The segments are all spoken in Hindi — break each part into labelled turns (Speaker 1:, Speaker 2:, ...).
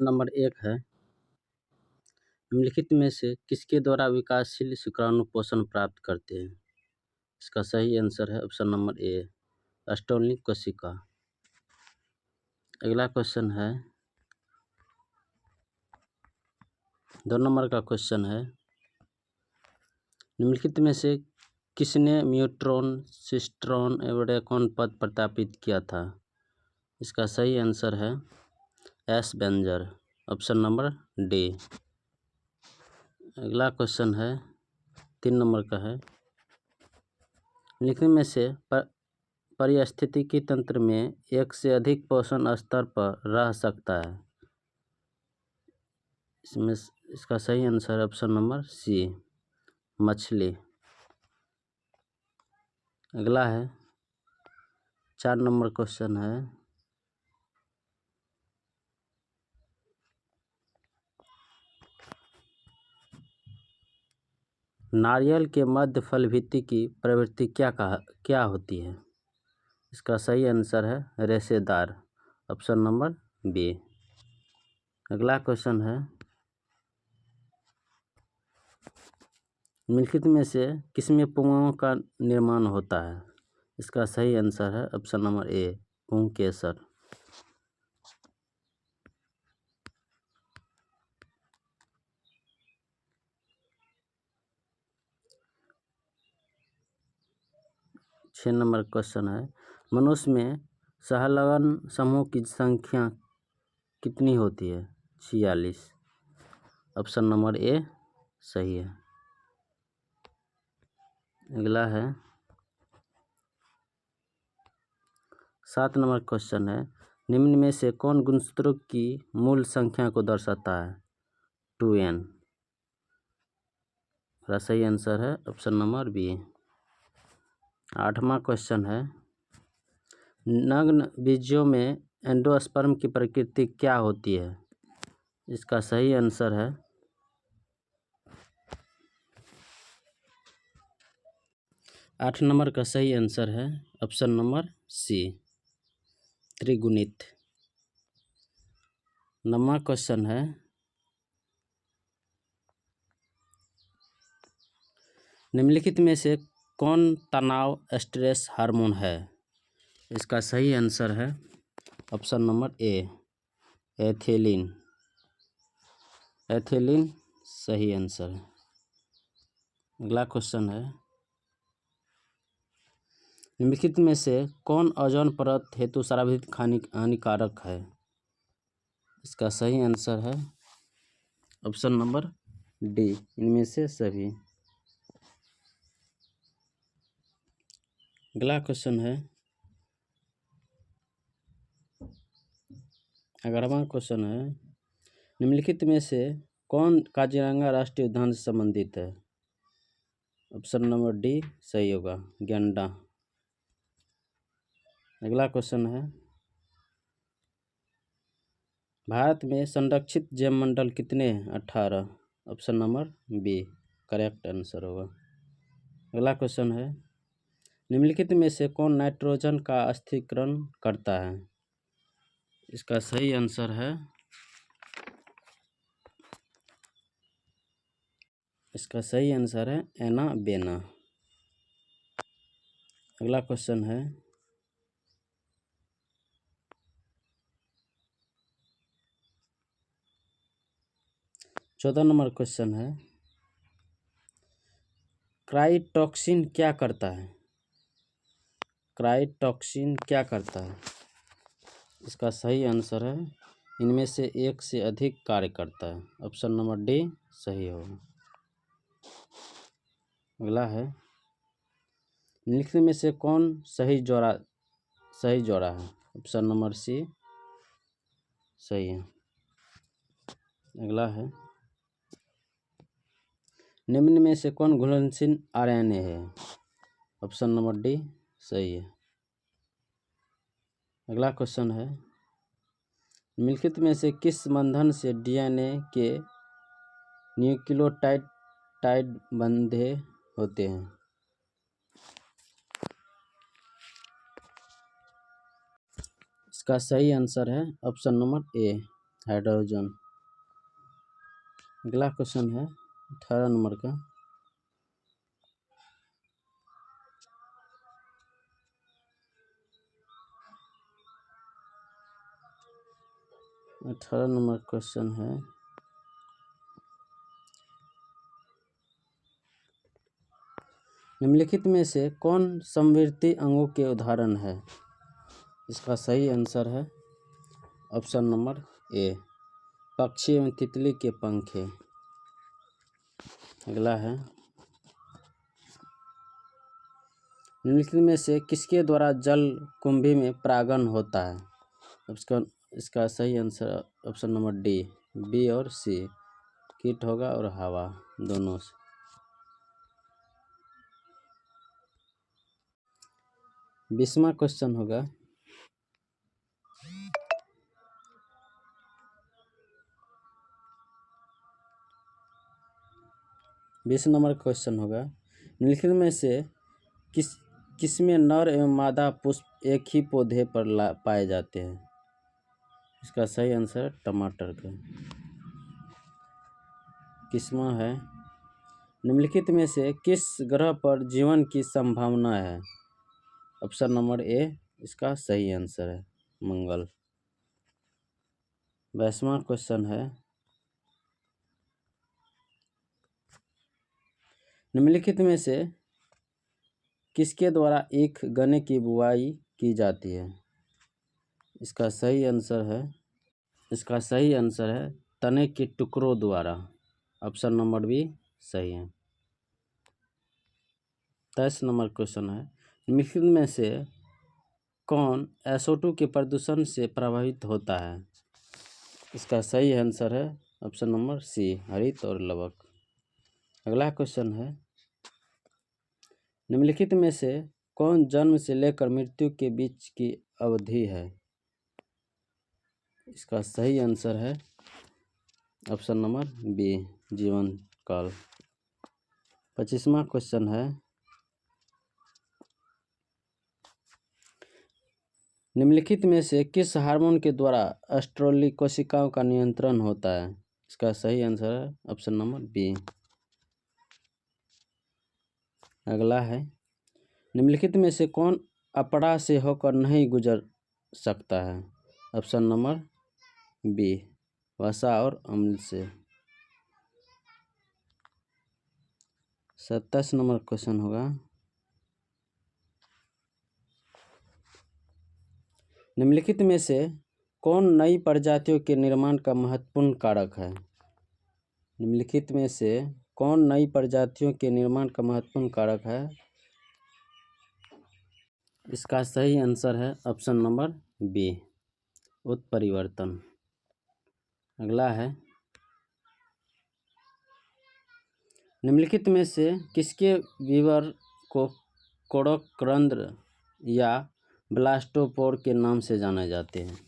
Speaker 1: नंबर 1 है, निम्नलिखित में से किसके द्वारा विकासशील शुक्राणु पोषण प्राप्त करते हैं? इसका सही आंसर है ऑप्शन नंबर ए, अस्टोनिक कोशिका। अगला क्वेश्चन है, 2 नंबर का क्वेश्चन है, निम्नलिखित में से किसने न्यूट्रॉन, सिस्ट्रॉन, एवोडेकॉन पद प्रस्तावित किया था? इसका सही आंसर है S Berger, option number D. अगला क्वेश्चन है, 3 नंबर का है, निम्नलिखित में से पारिस्थितिकी तंत्र में एक से अधिक पोषण स्तर पर रह सकता है? इसमें इसका सही आंसर है ऑप्शन नंबर सी, मछली। अगला है 4 नंबर क्वेश्चन है, नारियल के मध्य फलभित्ति की प्रवृत्ति क्या होती है? इसका सही आंसर है रेशेदार, ऑप्शन नंबर बी। अगला क्वेश्चन है, निम्नलिखित में से किसमें पुंगों का निर्माण होता है? इसका सही आंसर है ऑप्शन नंबर ए, पुंकेसर। छः नंबर क्वेश्चन है, मनुष्य में सहलगन समूह की संख्या कितनी होती है? 46, ऑप्शन नंबर ए सही है। अगला है 7 नंबर क्वेश्चन है, निम्न में से कौन गुणसूत्रों की मूल संख्या को दर्शाता है? 2n। सही आंसर है ऑप्शन नंबर बी। 8वां क्वेश्चन है, नग्न बीजों में एंडोस्पर्म की प्रकृति क्या होती है? इसका सही आंसर है 8 नंबर का सही आंसर है ऑप्शन नंबर सी, त्रिगुणित। 9वां क्वेश्चन है, निम्नलिखित में से कौन तनाव स्ट्रेस हार्मोन है? इसका सही आंसर है option number A, ethylene. Ethylene सही आंसर है। अगला क्वेश्चन है, निम्नलिखित में से कौन ओजोन परत हेतु सर्वाधिक हानिकारक है? इसका सही आंसर है ऑप्शन नंबर डी, इनमें से सभी। अगला क्वेश्चन है, 11वां क्वेश्चन है, निम्नलिखित में से कौन काजीरंगा राष्ट्रीय उद्यान से संबंधित है? ऑप्शन नंबर डी सही होगा, गैंडा। अगला क्वेश्चन है, भारत में संरक्षित जैवमंडल कितने हैं? 18, option number B correct answer होगा। अगला क्वेश्चन है, निम्नलिखित में से कौन नाइट्रोजन का स्थिरीकरण करता है? इसका सही आंसर है एना बेना। अगला क्वेश्चन है, 14 नंबर क्वेश्चन है, क्राइटॉक्सिन क्या करता है? क्राइटॉक्सिन क्या करता है? इसका सही आंसर है इनमें से एक से अधिक कार्य करता है, ऑप्शन नंबर डी सही होगा। अगला है, निम्नलिखित में से कौन सही जोड़ा है? ऑप्शन नंबर सी सही है। अगला है, निम्न में से कौन घुलनशील आरएनए है? ऑप्शन नंबर डी सही है। अगला क्वेश्चन है, निम्नलिखित में से किस बंधन से डीएनए के न्यूक्लियोटाइड बंधे होते हैं? इसका सही आंसर है ऑप्शन नंबर ए, हाइड्रोजन। अगला क्वेश्चन है 18 नंबर का। अठारह नंबर क्वेश्चन है निम्नलिखित में से कौन समवर्ती अंगों के उदाहरण है? इसका सही आंसर है ऑप्शन नंबर ए, पक्षी एवं तितली के पंखे। अगला है निम्नलिखित में से किसके द्वारा जल कुंभी में परागण होता है? इसका सही answer option number D, B और सी, कीट होगा और हवा दोनों से। 20वां क्वेश्चन होगा 20 नंबर क्वेश्चन होगा निम्नलिखित में से किसमें नर एवं मादा पुष्प एक ही पौधे पर पाए जाते हैं? इसका सही आंसर टमाटर का। किस्मा है निम्नलिखित में से किस ग्रह पर जीवन की संभावना है? ऑप्शन नंबर ए इसका सही आंसर है मंगल। 22वां क्वेश्चन है निम्नलिखित में से किसके द्वारा एक गन्ने की बुआई की जाती है? इसका सही आंसर है तने के टुकड़ों द्वारा। ऑप्शन नंबर बी सही है। 23 नंबर क्वेश्चन है निम्नलिखित में से कौन SO2 के प्रदूषण से प्रभावित होता है? इसका सही आंसर है ऑप्शन नंबर सी, हरित और लवक। अगला क्वेश्चन है निम्नलिखित में से कौन जन्म से लेकर मृत्यु के बीच की अवधि है? इसका सही आंसर है ऑप्शन नंबर बी, जीवन काल। 25वां क्वेश्चन है निम्नलिखित में से किस हार्मोन के द्वारा एस्ट्रोली कोशिकाओं का नियंत्रण होता है? इसका सही आंसर है ऑप्शन नंबर बी। अगला है निम्नलिखित में से कौन अपरा से होकर नहीं गुजर सकता है? ऑप्शन नंबर बी, वसा और अम्ल से। 27 नंबर क्वेश्चन होगा निम्नलिखित में से कौन नई प्रजातियों के निर्माण का महत्वपूर्ण कारक है? निम्नलिखित में से कौन नई प्रजातियों के निर्माण का महत्वपूर्ण कारक है? इसका सही आंसर है ऑप्शन नंबर बी, उत्परिवर्तन। अगला है निम्नलिखित में से किसके विवर को कोड़करंध्र या ब्लास्टोपोर के नाम से जाने जाते हैं?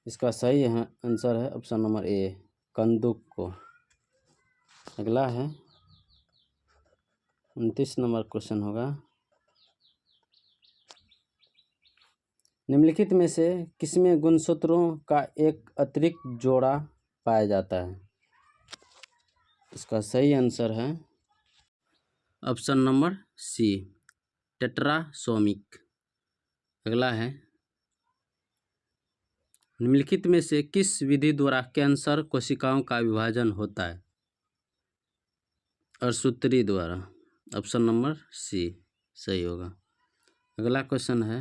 Speaker 1: इसका सही आंसर है ऑप्शन नंबर ए, कंदुक को। अगला है 29 नंबर क्वेश्चन होगा निम्नलिखित में से किसमें गुणसूत्रों का एक अतिरिक्त जोड़ा पाया जाता है? इसका सही आंसर है ऑप्शन नंबर सी, टेट्रासोमिक। अगला है निम्नलिखित में से किस विधि द्वारा कैंसर कोशिकाओं का विभाजन होता है? असूत्री द्वारा। ऑप्शन नंबर सी सही होगा। अगला क्वेश्चन है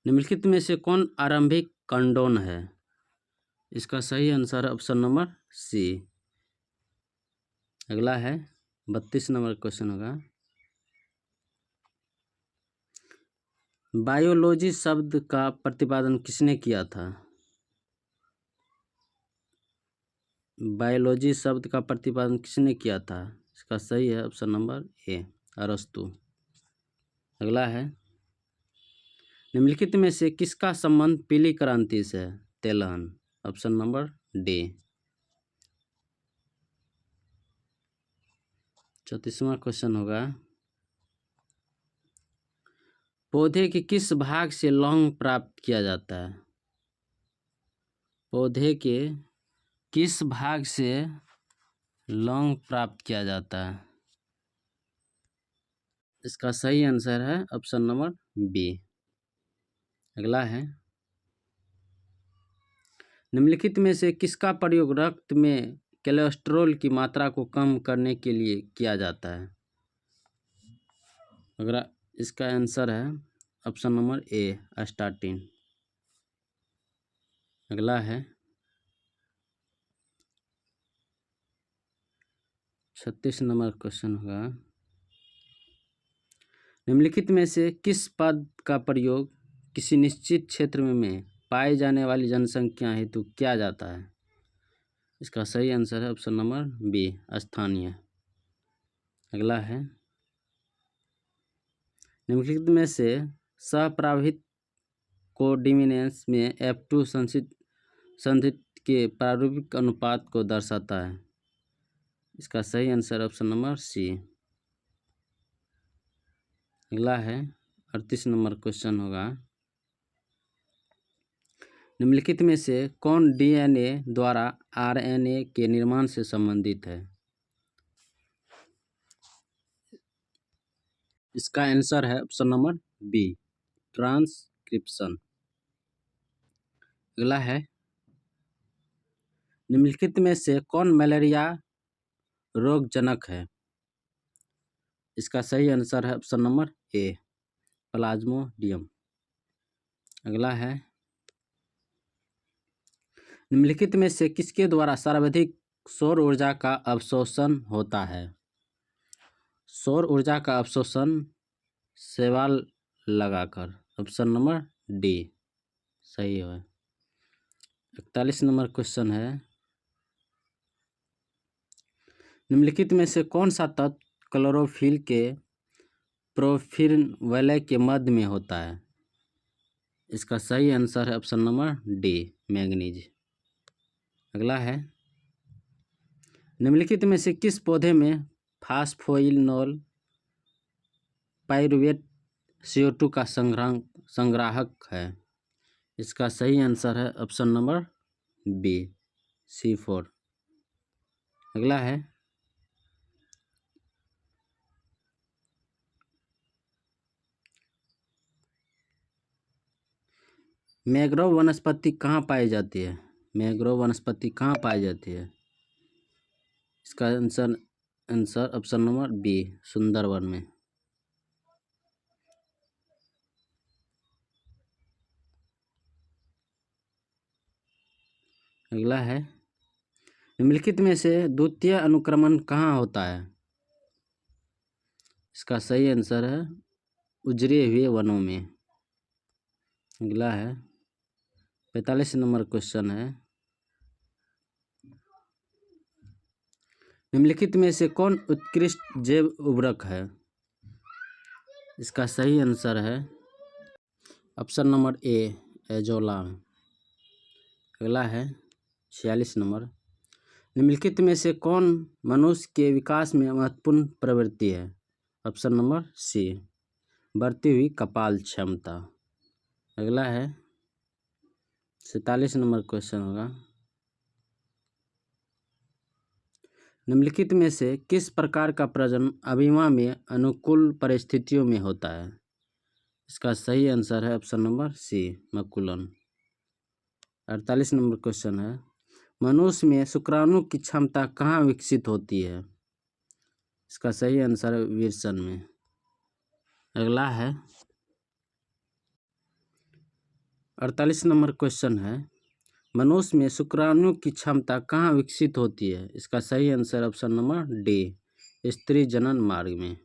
Speaker 1: निम्नलिखित में से कौन आरंभिक कंडोम है? इसका सही आंसर है ऑप्शन नंबर सी। अगला है 32 नंबर क्वेश्चन होगा बायोलॉजी शब्द का प्रतिपादन किसने किया था? बायोलॉजी शब्द का प्रतिपादन किसने किया था? इसका सही है ऑप्शन नंबर ए, अरस्तु। अगला है निम्नलिखित में से किसका संबंध पीली क्रांति से है? तेलहन। Option number D. 34वां क्वेश्चन होगा पौधे के किस भाग से लौंग प्राप्त किया जाता है? पौधे के किस भाग से लौंग प्राप्त किया जाता है? इसका सही आंसर है ऑप्शन नंबर बी। अगला है, निम्नलिखित में से किसका प्रयोग रक्त में कोलेस्ट्रॉल की मात्रा को कम करने के लिए किया जाता है? अगर इसका आंसर है ऑप्शन नंबर ए, स्टार्टिन। अगला है 36 नंबर क्वेश्चन होगा, निम्नलिखित में से किस पद का प्रयोग किसी निश्चित क्षेत्र में पाई जाने वाली जनसंख्या हेतु किया जाता है? इसका सही आंसर है ऑप्शन नंबर बी, स्थानीय। अगला है, निम्नलिखित में से सहप्रभावित कोडिमिनेंस में F2 संधित के प्रारूपिक अनुपात को दर्शाता है? इसका सही आंसर ऑप्शन नंबर सी। अगला है 38 नंबर क्वेश्चन होगा, निम्नलिखित में से कौन डीएनए द्वारा आरएनए के निर्माण से संबंधित है? इसका आंसर है ऑप्शन नंबर बी, ट्रांसक्रिप्शन। अगला है, निम्नलिखित में से कौन मलेरिया रोगजनक है? इसका सही आंसर है ऑप्शन नंबर ए, प्लाज्मोडियम। अगला है, निम्नलिखित में से किसके द्वारा सर्वाधिक सौर ऊर्जा का अवशोषण होता है? सौर ऊर्जा का अवशोषण शैवाल लगाकर। ऑप्शन नंबर डी सही है। 41 नंबर क्वेश्चन है, निम्नलिखित में से कौन सा तत्व क्लोरोफिल के प्रोफिन वलय के मध्य में होता है? इसका सही आंसर है ऑप्शन नंबर डी, मैंगनीज। अगला है, निम्नलिखित में से किस पौधे में फास्फोइनोल पाइरूवेट CO2 का संग्राहक है? इसका सही आंसर है ऑप्शन नंबर बी, C4। अगला है, मैंग्रोव वनस्पति कहाँ पाई जाती है? मैंग्रोव वनस्पति कहाँ पाई जाती है? इसका answer option number B, Sundarbans में। अगला है, निम्नलिखित में से द्वितीय अनुक्रमण कहाँ होता है? इसका सही आंसर है उजड़े हुए वनों में। अगला है 45 नंबर क्वेश्चन है, निम्नलिखित में से कौन उत्कृष्ट जैव उर्वरक है? इसका सही आंसर है ऑप्शन नंबर ए, एजोला। अगला है 46 नंबर, निम्नलिखित में से कौन मनुष्य के विकास में महत्वपूर्ण प्रवृत्ति है? ऑप्शन नंबर सी, बढ़ती हुई कपाल क्षमता। अगला है 47 नंबर क्वेश्चन होगा, निम्नलिखित में से किस प्रकार का प्रजनन अभिमा में अनुकूल परिस्थितियों में होता है? इसका सही आंसर है ऑप्शन नंबर सी, मकुलन। 48 नंबर क्वेश्चन है, मनुष्य में शुक्राणु की क्षमता कहाँ विकसित होती है? इसका सही आंसर है विरसन में। अगला है 48 नंबर क्वेश्चन है, मनुष्य में शुक्राणु की क्षमता कहाँ विकसित होती है? इसका सही आंसर ऑप्शन नंबर डी, स्त्री जनन मार्ग में।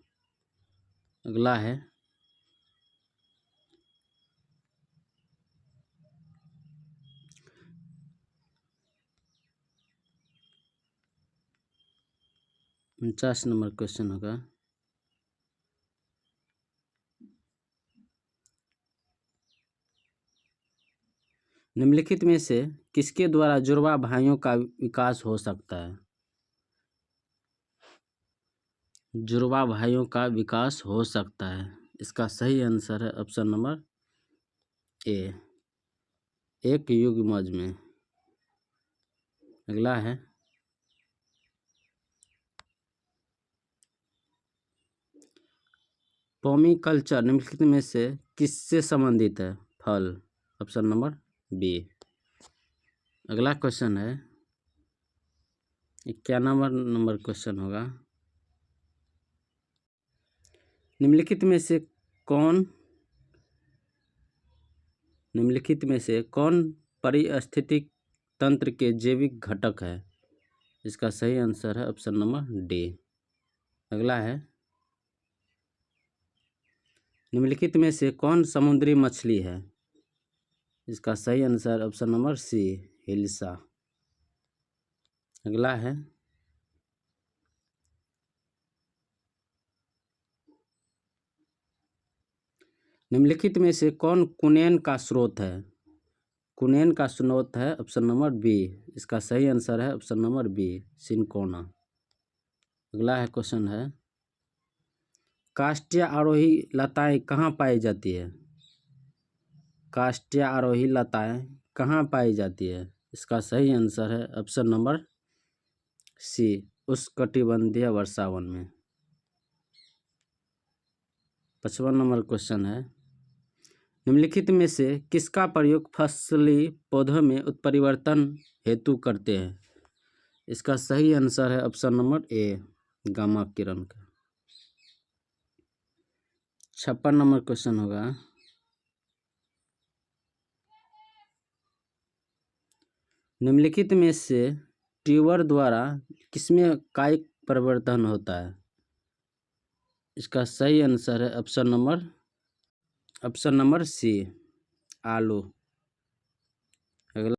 Speaker 1: अगला है 49 नंबर क्वेश्चन होगा, निम्नलिखित में से किसके द्वारा जुड़वा भाइयों का विकास हो सकता है? जुड़वा भाइयों का विकास हो सकता है। इसका सही आंसर है ऑप्शन नंबर ए, एक युग्मज में। अगला है पॉमीकल्चर निम्नलिखित में से किससे संबंधित है? फल, ऑप्शन नंबर बी। अगला क्वेश्चन है 91 नंबर क्वेश्चन होगा। निम्नलिखित में से कौन पारिस्थितिक तंत्र के जैविक घटक है? इसका सही आंसर है ऑप्शन नंबर डी। अगला है निम्नलिखित में से कौन समुद्री मछली है? इसका सही answer option number C, hilsa. अगला है निम्नलिखित में से कौन कुनैन का स्रोत है? कुनैन का स्रोत है ऑप्शन नंबर बी। इसका सही आंसर है ऑप्शन नंबर बी, सिनकोना। अगला है क्वेश्चन है काष्ठीय आरोही लताएं कहाँ पाई जाती है? काष्ठीय आरोही लताएं कहाँ पाई जाती है? इसका सही आंसर है ऑप्शन नंबर सी, उष्णकटिबंधीय वर्षावन में। 55 नंबर क्वेश्चन है निम्नलिखित में से किसका प्रयोग फसली पौधों में उत्परिवर्तन हेतु करते हैं? इसका सही आंसर है ऑप्शन नंबर ए, गामा किरण का। 56 नंबर क्वेश्चन होगा निम्नलिखित में से ट्यूबर द्वारा किसमें कायिक परिवर्तन होता है? इसका सही आंसर है ऑप्शन नंबर सी, आलू।